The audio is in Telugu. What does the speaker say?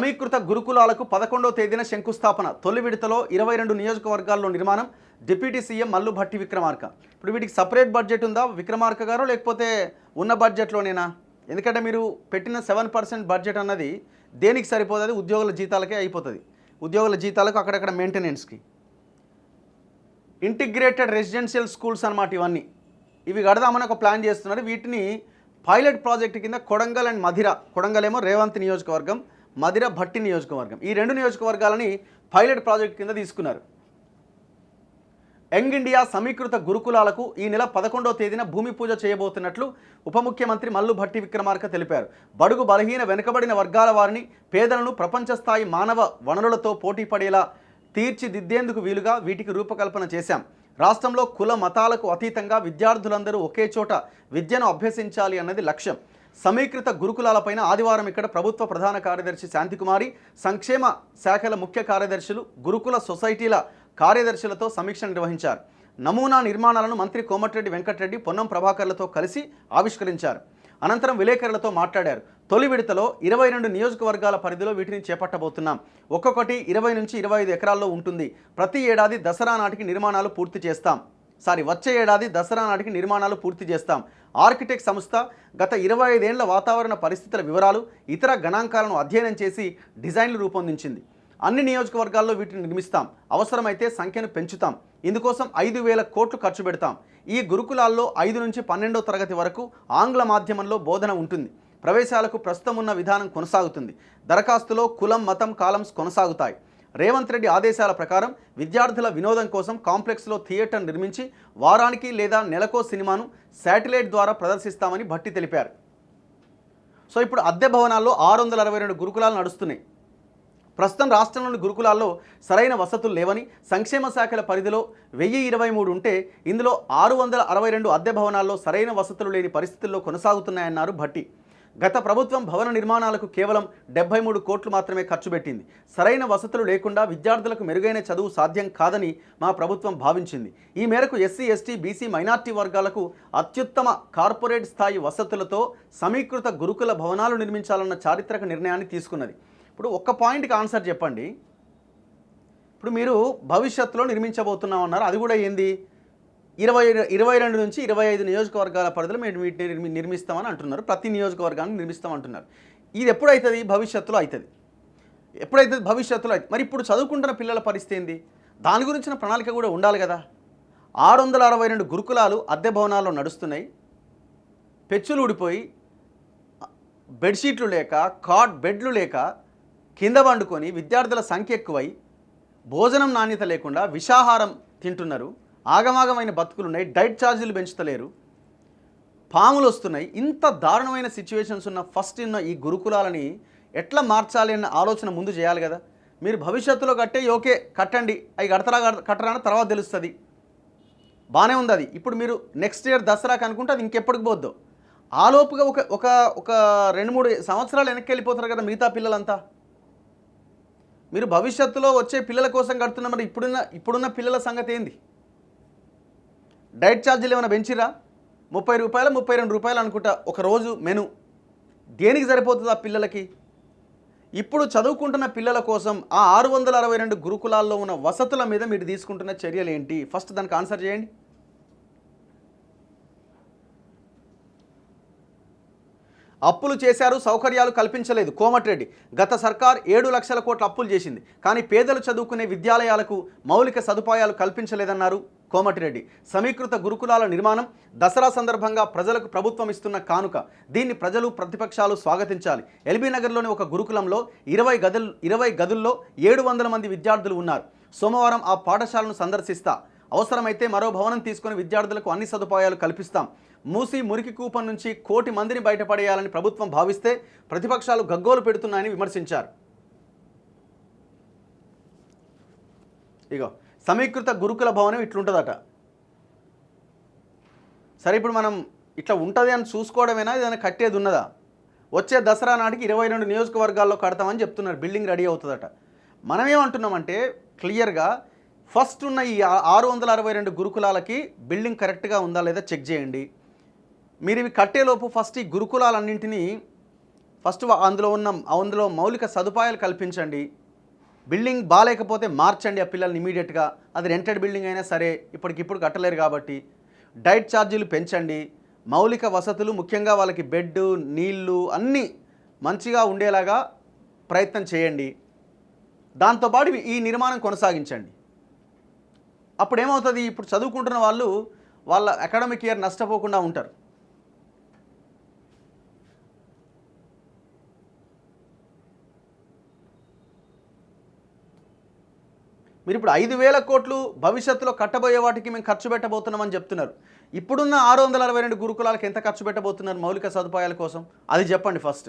సమీకృత గురుకులాలకు 11వ తేదీన శంకుస్థాపన. తొలి విడతలో 22 నియోజకవర్గాల్లో నిర్మాణం. Deputy CM Mallu Bhatti Vikramarka. ఇప్పుడు వీటికి సపరేట్ బడ్జెట్ ఉందా విక్రమార్క గారు, లేకపోతే ఉన్న బడ్జెట్లోనేనా? ఎందుకంటే మీరు పెట్టిన 7% బడ్జెట్ అన్నది దేనికి సరిపోతుంది? ఉద్యోగుల జీతాలకే అయిపోతుంది. ఉద్యోగుల జీతాలకు అక్కడక్కడ మెయింటెనెన్స్కి. ఇంటిగ్రేటెడ్ రెసిడెన్షియల్ స్కూల్స్ అన్నమాట ఇవన్నీ. ఇవి కడదామని ఒక ప్లాన్ చేస్తున్నారు. వీటిని పైలట్ ప్రాజెక్ట్ కింద కొడంగల్ అండ్ మధిర, కొడంగల్ ఏమో రేవంత్ నియోజకవర్గం, మధిర భట్టి నియోజకవర్గం, ఈ 2 నియోజకవర్గాలని పైలట్ ప్రాజెక్ట్ కింద తీసుకున్నారు. యంగ్ ఇండియా సమీకృత గురుకులాలకు ఈ నెల 11వ తేదీన భూమి పూజ చేయబోతున్నట్లు ఉప ముఖ్యమంత్రి మల్లు భట్టి విక్రమార్క తెలిపారు. బడుగు బలహీన వెనుకబడిన వర్గాల వారిని, పేదలను ప్రపంచ స్థాయి మానవ వనరులతో పోటీ పడేలా తీర్చిదిద్దేందుకు వీలుగా వీటికి రూపకల్పన చేశాం. రాష్ట్రంలో కుల మతాలకు అతీతంగా విద్యార్థులందరూ ఒకే చోట విద్యను అభ్యసించాలి అన్నది లక్ష్యం. సమీకృత గురుకులాలపైన ఆదివారం ఇక్కడ ప్రభుత్వ ప్రధాన కార్యదర్శి శాంతికుమారి, సంక్షేమ శాఖల ముఖ్య కార్యదర్శులు, గురుకుల సొసైటీల కార్యదర్శులతో సమీక్ష నిర్వహించారు. నమూనా నిర్మాణాలను మంత్రి కోమటిరెడ్డి వెంకటరెడ్డి, పొన్నం ప్రభాకర్లతో కలిసి ఆవిష్కరించారు. అనంతరం విలేకరులతో మాట్లాడారు. తొలి విడతలో 22 నియోజకవర్గాల పరిధిలో వీటిని చేపట్టబోతున్నాం. ఒక్కొక్కటి 20 నుంచి 25 ఎకరాల్లో ఉంటుంది. ప్రతి ఏడాది దసరా నాటికి నిర్మాణాలు పూర్తి చేస్తాం. వచ్చే ఏడాది దసరా నాటికి నిర్మాణాలు పూర్తి చేస్తాం. ఆర్కిటెక్ట్ సంస్థ గత 25 ఏళ్ల వాతావరణ పరిస్థితుల వివరాలు, ఇతర గణాంకాలను అధ్యయనం చేసి డిజైన్లు రూపొందించింది. అన్ని నియోజకవర్గాల్లో వీటిని నిర్మిస్తాం. అవసరమైతే సంఖ్యను పెంచుతాం. ఇందుకోసం 5,000 కోట్లు ఖర్చు పెడతాం. ఈ గురుకులాల్లో 5 నుంచి 12వ తరగతి వరకు ఆంగ్ల మాధ్యమంలో బోధన ఉంటుంది. ప్రవేశాలకు ప్రస్తుతం ఉన్న విధానం కొనసాగుతుంది. దరఖాస్తులో కులం, మతం కాలమ్స్ కొనసాగుతాయి. రేవంత్ రెడ్డి ఆదేశాల ప్రకారం విద్యార్థుల వినోదం కోసం కాంప్లెక్స్లో థియేటర్ నిర్మించి వారానికి లేదా నెలకో సినిమాను శాటిలైట్ ద్వారా ప్రదర్శిస్తామని భట్టి తెలిపారు. ఇప్పుడు అద్దె భవనాల్లో 662 గురుకులాలు నడుస్తున్నాయి. ప్రస్తుతం రాష్ట్రంలోని గురుకులాల్లో సరైన వసతులు లేవని, సంక్షేమ శాఖల పరిధిలో 1023 ఉంటే ఇందులో 662 అద్దె భవనాల్లో సరైన వసతులు లేని పరిస్థితుల్లో కొనసాగుతున్నాయన్నారు భట్టి. గత ప్రభుత్వం భవన నిర్మాణాలకు కేవలం 73 కోట్లు మాత్రమే ఖర్చు పెట్టింది. సరైన వసతులు లేకుండా విద్యార్థులకు మెరుగైన చదువు సాధ్యం కాదని మా ప్రభుత్వం భావించింది. ఈ మేరకు ఎస్సీ, ఎస్టీ, బీసీ, మైనార్టీ వర్గాలకు అత్యుత్తమ కార్పొరేట్ స్థాయి వసతులతో సమీకృత గురుకుల భవనాలు నిర్మించాలన్న చారిత్రక నిర్ణయాన్ని తీసుకున్నది. ఇప్పుడు ఒక్క పాయింట్కి ఆన్సర్ చెప్పండి. ఇప్పుడు మీరు భవిష్యత్తులో నిర్మించబోతున్నామన్నారు. అది కూడా ఏంది? 22 నుంచి 25 నియోజకవర్గాల పరిధిలో మేము వీటిని నిర్మిస్తామని అంటున్నారు. ప్రతి నియోజకవర్గాన్ని నిర్మిస్తామంటున్నారు. ఇది ఎప్పుడైతుంది? భవిష్యత్తులో అవుతుంది. ఎప్పుడైతుంది? భవిష్యత్తులో అవుతుంది. మరి ఇప్పుడు చదువుకుంటున్న పిల్లల పరిస్థితి ఏంది? దాని గురించిన ప్రణాళిక కూడా ఉండాలి కదా. 662 గురుకులాలు అద్దె భవనాల్లో నడుస్తున్నాయి. పెచ్చులు ఊడిపోయి, బెడ్షీట్లు లేక, బెడ్లు లేక కింద వండుకొని విద్యార్థుల సంఖ్య ఎక్కువై భోజనం నాణ్యత లేకుండా విషాహారం తింటున్నారు. ఆగమాగమైన బతుకులున్నాయి. డైట్ ఛార్జీలు పెంచుతలేరు. పాములు వస్తున్నాయి. ఇంత దారుణమైన సిచ్యువేషన్స్ ఉన్న ఈ గురుకులాలని ఎట్లా మార్చాలి అన్న ఆలోచన ముందు చేయాలి కదా. మీరు భవిష్యత్తులో కట్టే ఓకే కట్టండి, అవి కట్టరా అని తర్వాత తెలుస్తుంది. బాగానే ఉంది అది. ఇప్పుడు మీరు నెక్స్ట్ ఇయర్ దసరాకి అనుకుంటే అది ఇంకెప్పటికి పోద్దో. ఆలోపుగా ఒక 2-3 సంవత్సరాలు వెనక్కి వెళ్ళిపోతారు కదా మిగతా పిల్లలంతా. మీరు భవిష్యత్తులో వచ్చే పిల్లల కోసం కడుతున్న మరి ఇప్పుడున్న పిల్లల సంగతి ఏంది? డైట్ ఛార్జీలు ఏమైనా పెంచిరా? 30 రూపాయలు, 32 రూపాయలు అనుకుంటా ఒక రోజు మెను. దేనికి సరిపోతుంది ఆ పిల్లలకి? ఇప్పుడు చదువుకుంటున్న పిల్లల కోసం ఆ 662 గురుకులాల్లో ఉన్న వసతుల మీద మీరు తీసుకుంటున్న చర్యలు ఏంటి? ఫస్ట్ దానికి ఆన్సర్ చేయండి. అప్పులు చేశారు, సౌకర్యాలు కల్పించలేదు కోమటిరెడ్డి. గత సర్కార్ 7 లక్షల కోట్ల అప్పులు చేసింది, కానీ పేదలు చదువుకునే విద్యాలయాలకు మౌలిక సదుపాయాలు కల్పించలేదన్నారు కోమటిరెడ్డి. సమీకృత గురుకులాల నిర్మాణం దసరా సందర్భంగా ప్రజలకు ప్రభుత్వం ఇస్తున్న కానుక. దీన్ని ప్రజలు, ప్రతిపక్షాలు స్వాగతించాలి. ఎల్బీ నగర్లోని ఒక గురుకులంలో 20 గదుల్లో 700 మంది విద్యార్థులు ఉన్నారు. సోమవారం ఆ పాఠశాలను సందర్శిస్తా. అవసరమైతే మరో భవనం తీసుకుని విద్యార్థులకు అన్ని సదుపాయాలు కల్పిస్తాం. మూసి మురికి కూపం నుంచి 1 కోటి మందిని బయటపడేయాలని ప్రభుత్వం భావిస్తే ప్రతిపక్షాలు గగ్గోలు పెడుతున్నాయని విమర్శించారు. సమీకృత గురుకుల భవనం ఇట్లుంటుందట. సరే, ఇప్పుడు మనం ఇట్లా ఉంటుంది అని చూసుకోవడమేనా, ఏదైనా కట్టేది ఉన్నదా? వచ్చే దసరా నాటికి 22 నియోజకవర్గాల్లో కడతామని చెప్తున్నారు. Building ready అవుతుందట. మనమేమంటున్నామంటే క్లియర్గా ఫస్ట్ ఉన్న ఈ 662 గురుకులాలకి బిల్డింగ్ కరెక్ట్గా ఉందా లేదా చెక్ చేయండి. మీరు ఇవి కట్టేలోపు ఫస్ట్ ఈ గురుకులాలన్నింటినీ ఫస్ట్ అందులో మౌలిక సదుపాయాలు కల్పించండి. బిల్డింగ్ బాగాలేకపోతే మార్చండి ఆ పిల్లల్ని ఇమీడియట్గా. అది రెంటెడ్ బిల్డింగ్ అయినా సరే, ఇప్పటికిప్పుడు కట్టలేరు కాబట్టి. డైట్ ఛార్జీలు పెంచండి. మౌలిక వసతులు ముఖ్యంగా వాళ్ళకి బెడ్, నీళ్లు అన్నీ మంచిగా ఉండేలాగా ప్రయత్నం చేయండి. దాంతోపాటు ఈ నిర్మాణం కొనసాగించండి. అప్పుడు ఏమవుతుంది, ఇప్పుడు చదువుకుంటున్న వాళ్ళు వాళ్ళ అకాడమిక్ ఇయర్ నష్టపోకుండా ఉంటారు. మీరు ఇప్పుడు 5,000 కోట్లు భవిష్యత్తులో కట్టబోయే వాటికి మేము ఖర్చు పెట్టబోతున్నామని చెప్తున్నారు. ఇప్పుడున్న 662 గురుకులాలకు ఎంత ఖర్చు పెట్టబోతున్నారు మౌలిక సదుపాయాల కోసం? అది చెప్పండి ఫస్ట్.